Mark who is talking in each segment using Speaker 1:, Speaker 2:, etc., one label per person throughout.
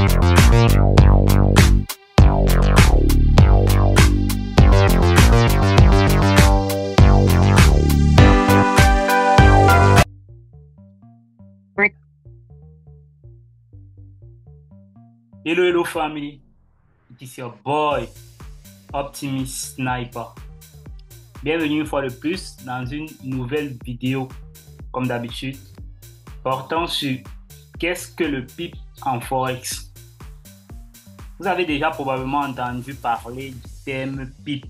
Speaker 1: Hello, hello family, it is your boy Optimist Sniper. Bienvenue une fois de plus dans une nouvelle vidéo, comme d'habitude, portant sur qu'est-ce que le PIP en Forex. Vous avez déjà probablement entendu parler du terme PIP,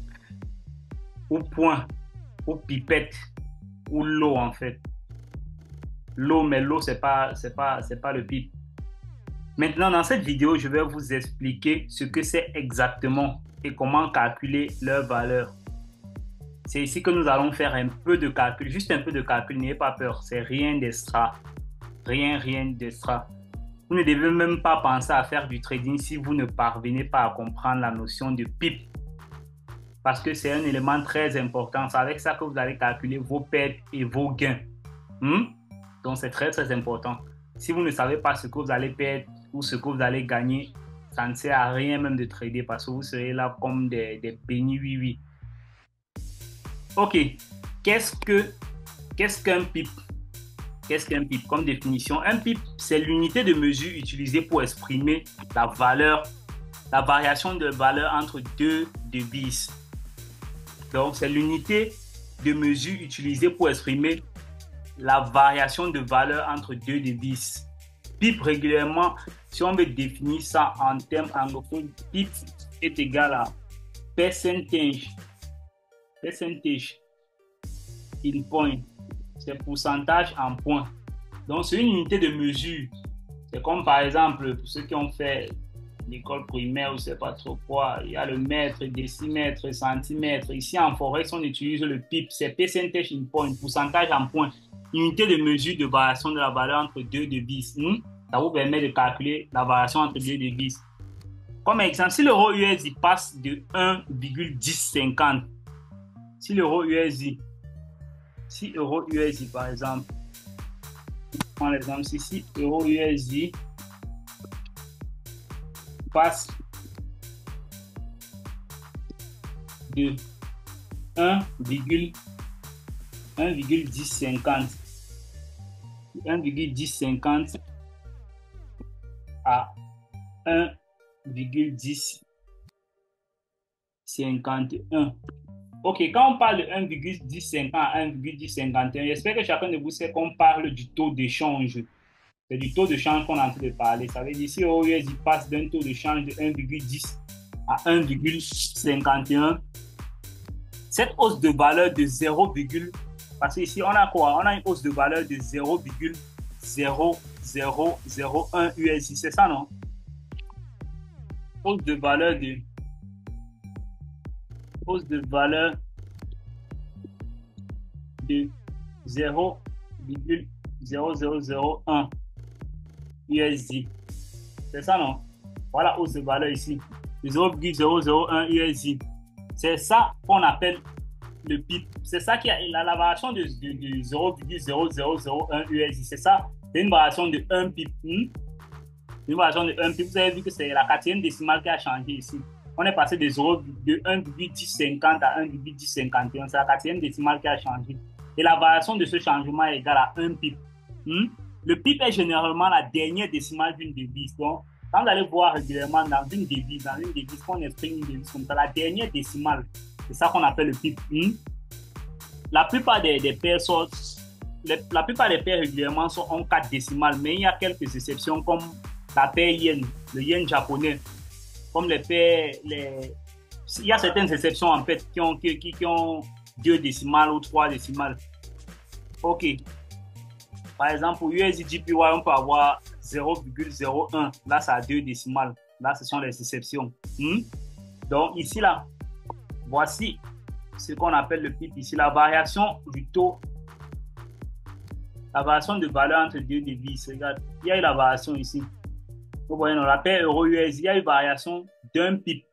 Speaker 1: ou point, ou pipette, ou lot en fait. L'eau, mais l'eau c'est pas le PIP. Maintenant, dans cette vidéo, je vais vous expliquer ce que c'est exactement et comment calculer leur valeur. C'est ici que nous allons faire un peu de calcul, juste un peu de calcul, n'ayez pas peur, c'est rien d'extra, rien d'extra. Vous ne devez même pas penser à faire du trading si vous ne parvenez pas à comprendre la notion de PIP. Parce que c'est un élément très important, c'est avec ça que vous allez calculer vos pertes et vos gains. Donc c'est très important. Si vous ne savez pas ce que vous allez perdre ou ce que vous allez gagner, ça ne sert à rien même de trader parce que vous serez là comme des bénis oui. Ok, qu'est-ce qu'un PIP? Qu'est-ce qu'un PIP comme définition? Un PIP, c'est l'unité de mesure utilisée pour exprimer la variation de valeur entre deux devises. Donc, c'est l'unité de mesure utilisée pour exprimer la variation de valeur entre deux devises. PIP régulièrement, si on veut définir ça en termes anglophones, PIP est égal à percentage in point. C'est pourcentage en point. Donc, c'est une unité de mesure. C'est comme par exemple, pour ceux qui ont fait l'école primaire ou je ne sais pas trop quoi, il y a le mètre, décimètre, centimètre. Ici, en Forex, on utilise le PIP. C'est percentage in point, pourcentage en point. Unité de mesure de variation de la valeur entre deux devises. Ça vous permet de calculer la variation entre deux devises. Comme exemple, si l'euro USD passe de 1,1050, si l'euro USD par exemple, je prends l'exemple ici, si euro USD passe de 1,1050 à 1,1051. Ok, quand on parle de 1,1050 à 1,1051, j'espère que chacun de vous sait qu'on parle du taux d'échange. C'est du taux de change qu'on est en train de parler. Ça veut dire si euro USD passe d'un taux de change de 1,10 à 1,51, cette hausse de valeur de 0, parce qu'ici on a quoi? On a une hausse de valeur de 0,0001 USD, c'est ça non? Hausse de valeur de 0,0001 USD. C'est ça, non? Voilà, hausse de valeur ici. 0,001 USD. C'est ça qu'on appelle le PIP. C'est ça qui a la variation de 0,0001 USD. C'est ça. C'est une variation de 1 PIP. Une variation de 1 PIP. Vous avez vu que c'est la quatrième décimale qui a changé ici. On est passé de 1,1050 à 1,1051. C'est la quatrième décimale qui a changé. Et la variation de ce changement est égale à 1 PIP. Le PIP est généralement la dernière décimale d'une devise. Donc, quand vous allez voir régulièrement dans une devise qu'on exprime une devise comme ça, la dernière décimale, c'est ça qu'on appelle le PIP. La plupart des paires régulièrement ont 4 décimales, mais il y a quelques exceptions comme la paire yen, le yen japonais. Comme les paires, il y a certaines exceptions en fait qui ont 2 décimales ou 3 décimales. Ok. Par exemple, pour USDJPY, on peut avoir 0,01. Là, ça a 2 décimales. Là, ce sont les exceptions. Donc, ici, là, voici ce qu'on appelle le PIP. Ici, la variation du taux, la variation de valeur entre deux devises. Regarde, il y a eu la variation ici. Vous voyez, dans la paire euro-USD, il y a eu variation d'un PIP.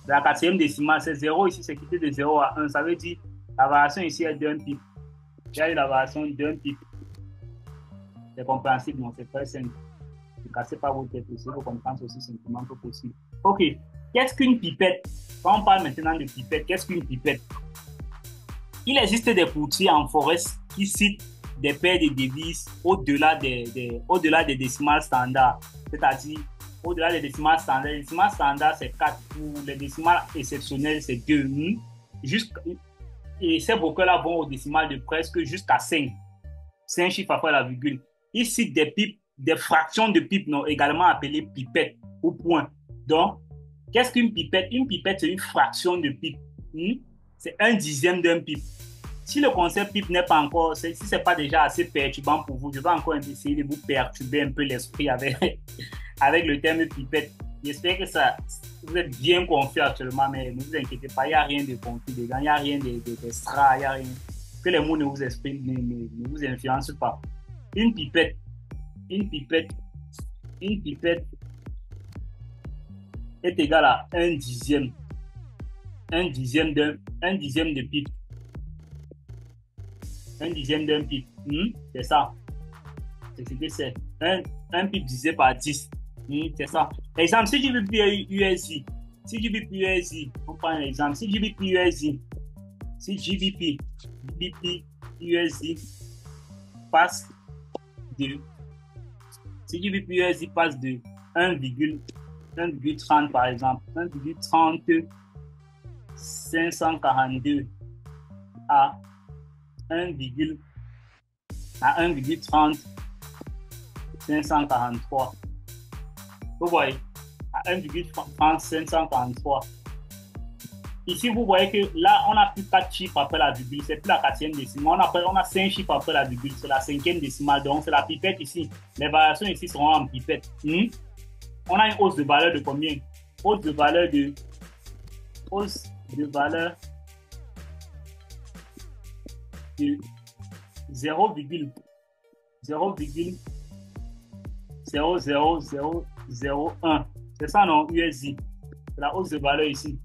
Speaker 1: La quatrième décimale, c'est 0 ici, c'est quitté de 0 à 1. Ça veut dire la variation ici est d'un PIP. Il y a eu la variation d'un PIP. C'est compréhensible, non? C'est très simple. Ne cassez pas votre tête, essayez de comprendre aussi simplement que possible. Ok, qu'est-ce qu'une pipette? Quand on parle maintenant de pipette, qu'est-ce qu'une pipette? Il existe des courtiers en forêt qui citent des paires de devises au-delà au-delà des décimales standards. C'est-à-dire, au-delà des décimales standards. Les décimales standards, c'est 4. Pour les décimales exceptionnelles, c'est 2. Et ces brokers-là vont au décimal de presque jusqu'à 5. 5 chiffres après la virgule. Ils citent des pipes, des fractions de pipes, non, également appelées pipettes ou points. Donc, qu'est-ce qu'une pipette? Une pipette, c'est une fraction de pipe. C'est un dixième d'un pipe. Si le concept pipe n'est pas encore, si ce n'est pas déjà assez perturbant pour vous, je vais encore essayer de vous perturber un peu l'esprit avec, avec le terme pipette. J'espère que ça, vous êtes bien confus actuellement, mais ne vous inquiétez pas, il n'y a rien de confus dedans, il n'y a rien d'extra, il n'y a rien. Que les mots ne vous expriment, ne vous influencent pas. Une pipette est égale à un dixième de pipe. Un dixième d'un pipe. C'est ça. C'est ce que c'est. Un pipe divisé par 10. C'est ça. Exemple, si je veux plus USD, on prend un exemple. Si GBP USD, USD passe de 1,30 par exemple, 1,30 542 à 1,30 543. Vous voyez, à 1,30 543. Ici, vous voyez que là, on n'a plus 4 chiffres après la virgule, c'est plus la 4e décimale. On a 5 chiffres après la virgule, c'est la 5e décimale. Donc, c'est la pipette ici. Les variations ici seront en pipette. On a une hausse de valeur de combien? Hausse de valeur de 0,00001. C'est ça, non, USD. C'est la hausse de valeur ici.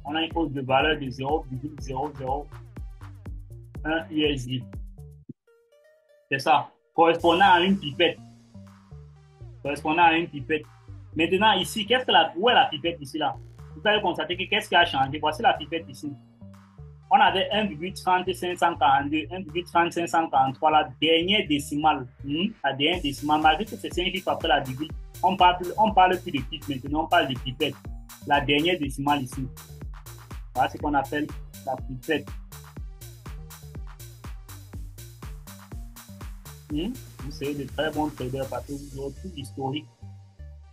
Speaker 1: On a une hausse de valeur de 0,001 USD. C'est ça. Correspondant à une pipette. Maintenant, ici, où est la pipette ici, là? Vous allez constater que qu'est-ce qui a changé? Voici la pipette ici. On avait 1,30542, 1,3543, la dernière décimale. La dernière décimale, malgré que c'est 5 chiffres après la virgule, on parle plus de pipe maintenant, on parle de pipette. La dernière décimale ici. Voilà ce qu'on appelle la pipette. Vous serez de très bons traders parce que vous aurez tout l'historique.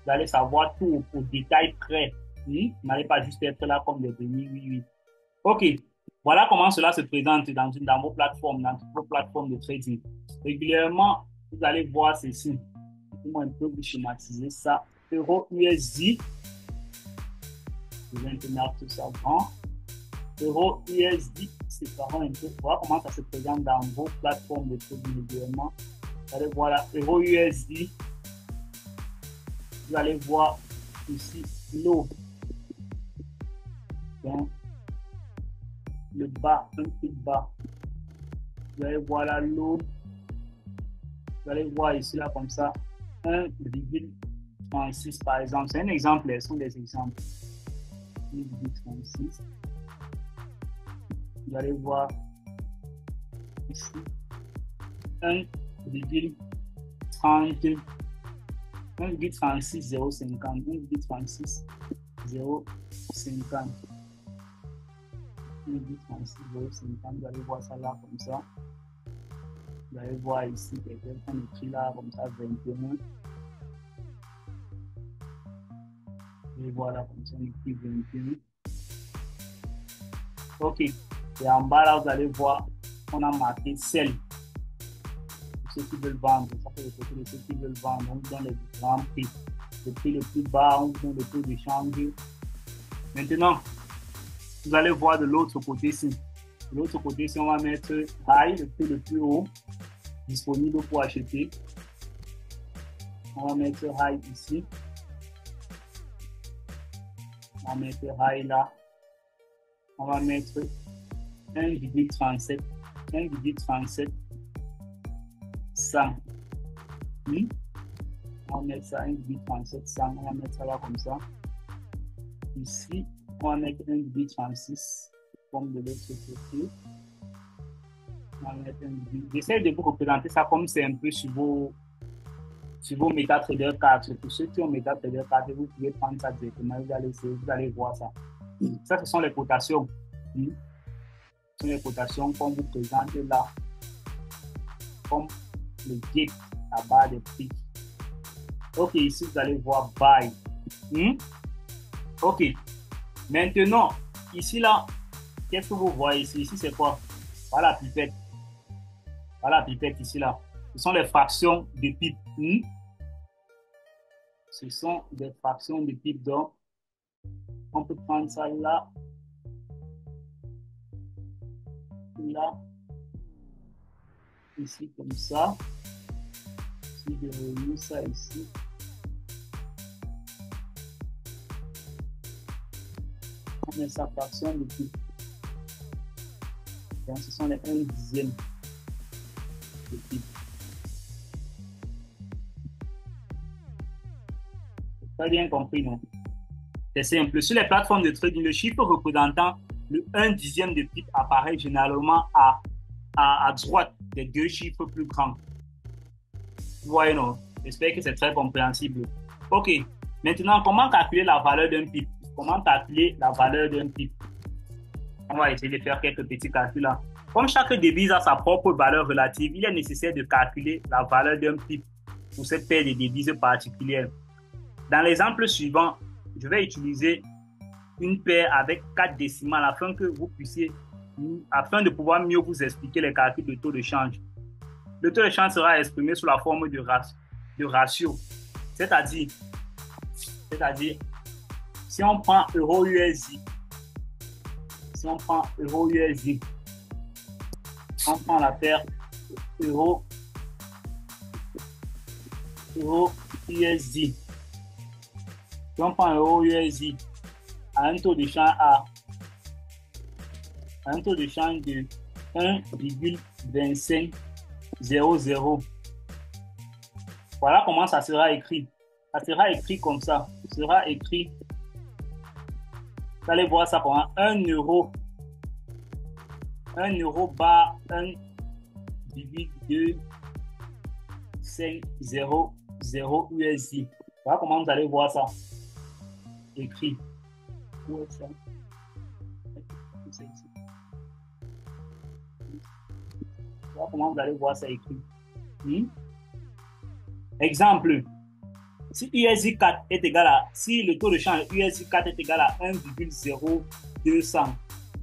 Speaker 1: Vous allez savoir tout au détail près. Vous n'allez pas juste être là comme des demi, oui. Ok. Voilà comment cela se présente dans vos plateformes, dans toutes vos plateformes de trading. Régulièrement, vous allez voir ceci. Je vais un peu vous schématiser ça. Euro USD. Je vais tenir tout ça grand. Euro USD, séparons un peu. Voilà comment ça se présente dans vos plateformes de trading régulièrement. Vous allez voir là, Euro USD. Vous allez voir ici l'eau. Donc, le bas, un peu bas. Vous allez voir là l'eau. Vous allez voir ici là comme ça 1,36 par exemple. C'est un exemple, ce sont des exemples. 1,36. Vous allez voir ici 1,30 1,36 050 1,36 050 1,36 050. Vous allez voir ça là comme ça. Vous allez voir ici on écrit là comme ça 21. Vous allez voir là comme ça on écrit 21. Ok. Et en bas là vous allez voir on a marqué sell. Ceux qui veulent vendre, ça fait le côté de ceux qui veulent vendre, on vous donne les différents prix. Le prix le plus bas, on vous donne le taux de change. Maintenant, vous allez voir de l'autre côté ici. De l'autre côté ici, on va mettre high, le prix le plus haut, disponible pour acheter. On va mettre high ici. On va mettre high là. On va mettre 1,37. 1,37. 100. On va mettre ça 1,3700, on va mettre ça là comme ça. Ici, on va mettre 1,36 comme de l'autre côté. On va mettre 1,. J'essaie de vous représenter ça comme c'est un peu sur vos MetaTrader 4. Pour ceux qui ont MetaTrader 4, vous pouvez prendre ça directement, vous allez voir ça. Ça, ce sont les cotations. Ce sont les cotations qu'on vous présente là. Comme le gate, la barre des prix. Ok, ici, vous allez voir buy. Ok. Maintenant, ici, là, qu'est-ce que vous voyez ici? Ici, c'est quoi? Voilà la pipette. Voilà la pipette ici, là. Ce sont les fractions de pipe. Ce sont des fractions de pipe. Donc, on peut prendre ça là. Là. Ici, comme ça. Si je remets ça ici. On met sa fraction de pipe. Donc, ce sont les 1/10 de pipe. Très bien compris, non? C'est simple. Sur les plateformes de trading, le chiffre représentant le 1/10 de pipe apparaît généralement à droite des deux chiffres plus grands. Vous voyez, non? J'espère que c'est très compréhensible. OK. Maintenant, comment calculer la valeur d'un pipe? Comment calculer la valeur d'un pipe? On va essayer de faire quelques petits calculs là. Comme chaque devise a sa propre valeur relative, il est nécessaire de calculer la valeur d'un pipe pour cette paire de devises particulières. Dans l'exemple suivant, je vais utiliser une paire avec 4 décimales afin de pouvoir mieux vous expliquer les calculs de taux de change. Le taux de change sera exprimé sous la forme de ratio. C'est-à-dire, si on prend euro-USD, on prend la paire euro-USD. Si on prend euro-USD à un taux de change de 1,2500. Voilà comment ça sera écrit. Ça sera écrit comme ça. Ça sera écrit. Vous allez voir ça pendant 1 euro. 1 euro bar 1,2500 USD. Voilà comment vous allez voir ça écrit. Où est ça? Voilà comment vous allez voir ça écrit. Exemple. Si USD4 est égal à, si le taux de change USD4 est égal à 1,0200,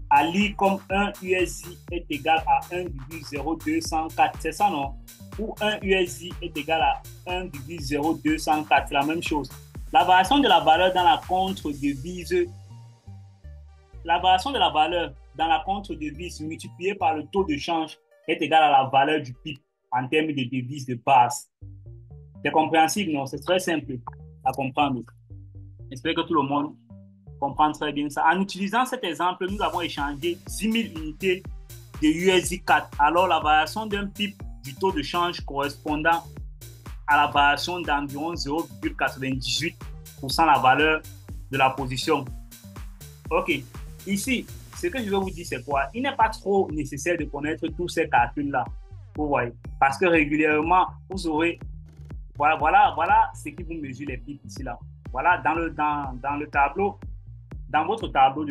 Speaker 1: à lire comme 1 USD est égal à 1,0204, c'est ça non? Ou 1 USD est égal à 1,0204, c'est la même chose. La variation de la valeur dans la contre-devise, multipliée par le taux de change est égal à la valeur du PIB en termes de devise de base. C'est compréhensible, non? C'est très simple à comprendre. J'espère que tout le monde comprend très bien ça. En utilisant cet exemple, nous avons échangé 10 000 unités de USD4. Alors, la variation d'un PIB du taux de change correspondant à la variation d'environ 0,98% la valeur de la position. OK. Ici, ce que je vais vous dire, c'est quoi? Il n'est pas trop nécessaire de connaître tous ces calculs-là. Vous voyez? Parce que régulièrement, vous aurez... Voilà ce qui vous mesure les pics ici, là. Voilà, dans le tableau, dans votre tableau,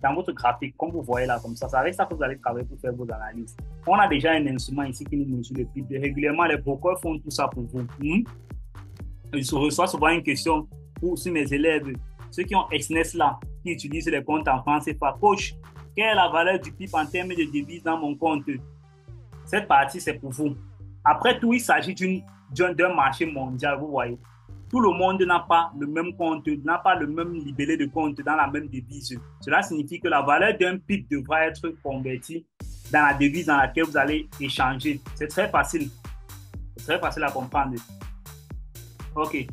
Speaker 1: dans votre graphique, comme vous voyez là, comme ça, c'est avec ça que vous allez travailler pour faire vos analyses. On a déjà un instrument ici qui nous mesure les pics. Régulièrement, les brokers font tout ça pour vous. Je reçois souvent une question sur mes élèves, ceux qui ont XNES là, qui utilisent les comptes en France CFA. Coach, quelle est la valeur du PIB en termes de devises dans mon compte? Cette partie, c'est pour vous. Après tout, il s'agit d'un marché mondial, vous voyez. Tout le monde n'a pas le même compte, n'a pas le même libellé de compte dans la même devise. Cela signifie que la valeur d'un PIB devra être convertie dans la devise dans laquelle vous allez échanger. C'est très facile. C'est très facile à comprendre. OK.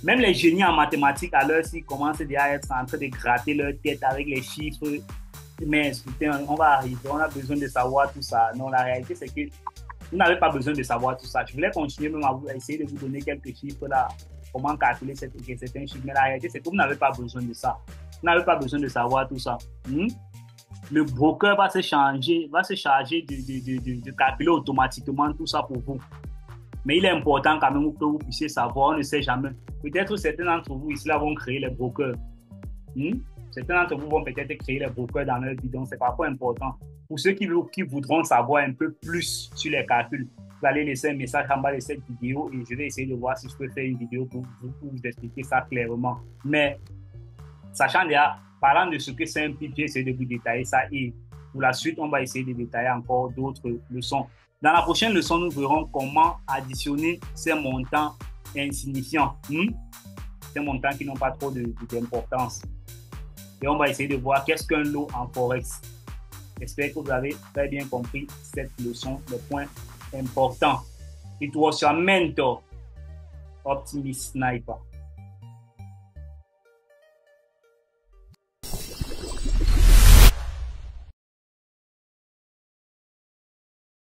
Speaker 1: Même les génies en mathématiques, à l'heure, s'ils commencent déjà à être en train de gratter leur tête avec les chiffres, mais putain, on va arriver, on a besoin de savoir tout ça. Non, la réalité, c'est que Vous n'avez pas besoin de savoir tout ça. Je voulais continuer même à essayer de vous donner quelques chiffres là, comment calculer certains chiffres. Mais la réalité, c'est que vous n'avez pas besoin de ça. Vous n'avez pas besoin de savoir tout ça. Le broker va se charger de calculer automatiquement tout ça pour vous. Mais il est important quand même que vous puissiez savoir, on ne sait jamais. Peut-être certains d'entre vous ici là vont créer les brokers. Certains d'entre vous vont peut-être créer les brokers dans leur vie, donc c'est parfois important. Pour ceux qui voudront savoir un peu plus sur les calculs, vous allez laisser un message en bas de cette vidéo et je vais essayer de voir si je peux faire une vidéo pour vous expliquer ça clairement. Mais sachant déjà, parlant de ce que c'est un PIB, j'ai essayé de vous détailler ça et pour la suite, on va essayer de détailler encore d'autres leçons. Dans la prochaine leçon, nous verrons comment additionner ces montants insignifiants, ces montants qui n'ont pas trop d'importance. Et on va essayer de voir qu'est-ce qu'un lot en Forex. J'espère que vous avez très bien compris cette leçon, le point important. It was your mentor, Optimist Sniper.